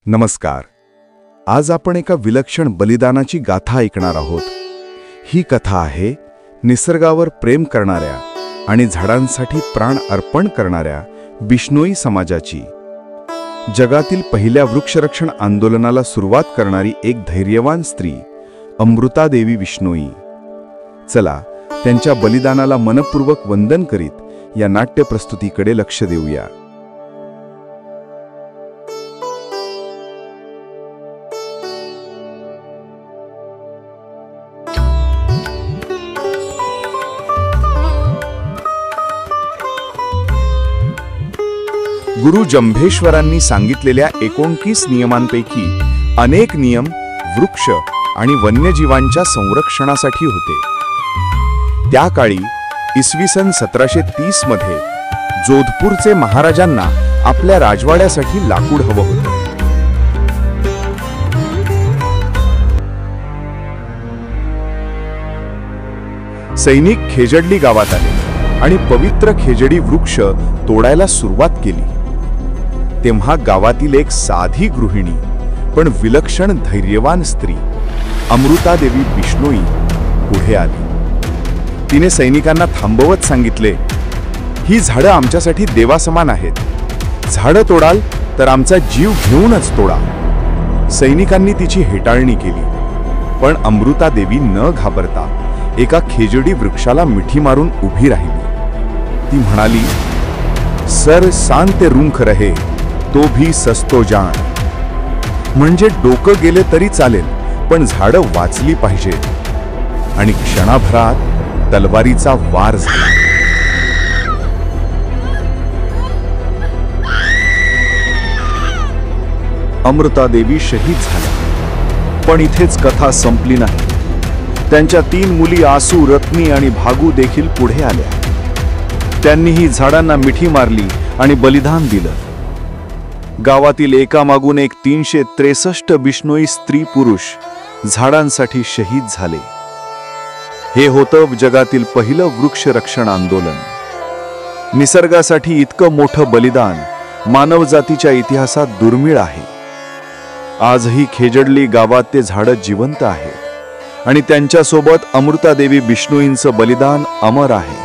नमस्कार. आज आपण एका विलक्षण बलिदानाची गाथा ऐकणार आहोत. ही कथा आहे निसर्गावर प्रेम करणाऱ्या आणि झाडांसाठी प्राण अर्पण करणाऱ्या बिश्नोई समाजाची. जगातील पहिल्या वृक्षरक्षण आंदोलनाला सुरुवात करणारी एक धैर्यवान स्त्री अमृता देवी बिश्नोई. चला त्यांच्या बलिदानाला मनपूर्वक वंदन करीत या नाट्य प्रस्तुतीकडे लक्ष देऊया. गुरु जंभेश्वरांनी सांगितलेल्या 29 नियमांपैकी अनेक नियम वृक्ष आणि वन्यजीवांच्या संरक्षणासाठी होते. त्या काळी इसवी सन 1730 मध्ये जोधपूरचे महाराजांना आपल्या राजवाड्यासाठी लाकूड हवं होतं. सैनिक खेजडली गावात आले आणि पवित्र खेजडी वृक्ष तोडायला सुरुवात केली. तेव्हा गावातील एक साधी गृहिणी पण विलक्षण धैर्यवान स्त्री अमृता देवी बिश्नोई पुढे आली. तिने सैनिकांना थांबवत सांगितले, ही झाडं आमच्यासाठी देवासमान आहेत. झाडं तोडाल तर आमचा जीव घेऊनच तोडा. सैनिकांनी तिची हेटाळणी केली, पण अमृता देवी न घाबरता एका खेजडी वृक्षाला मिठी मारून उभी राहिली. ती म्हणाली, सर शांत रूंख रहे तो भी सस्तो जान. म्हणजे डोकं गेले तरी चालेल, पण झाडं वाचली पाहिजेत. आणि क्षणाभरात तलवारीचा वार झाला. अमृता देवी शहीद झाल्या. पण इथेच कथा संपली नाही. त्यांच्या 3 मुली आसू, रत्नी आणि भागू देखील पुढे आल्या. त्यांनीही झाडांना मिठी मारली आणि बलिदान दिलं. गावातील एकामागून एक 363 बिश्नोई स्त्री पुरुष झाडांसाठी शहीद झाले. हे होतं जगातील पहिलं वृक्ष रक्षण आंदोलन. निसर्गासाठी इतकं मोठं बलिदान मानवजातीच्या इतिहासात दुर्मिळ आहे. आजही खेजडली गावात ते झाडं जिवंत आहेत आणि त्यांच्यासोबत अमृता देवी बिश्नोईंचं बलिदान अमर आहे.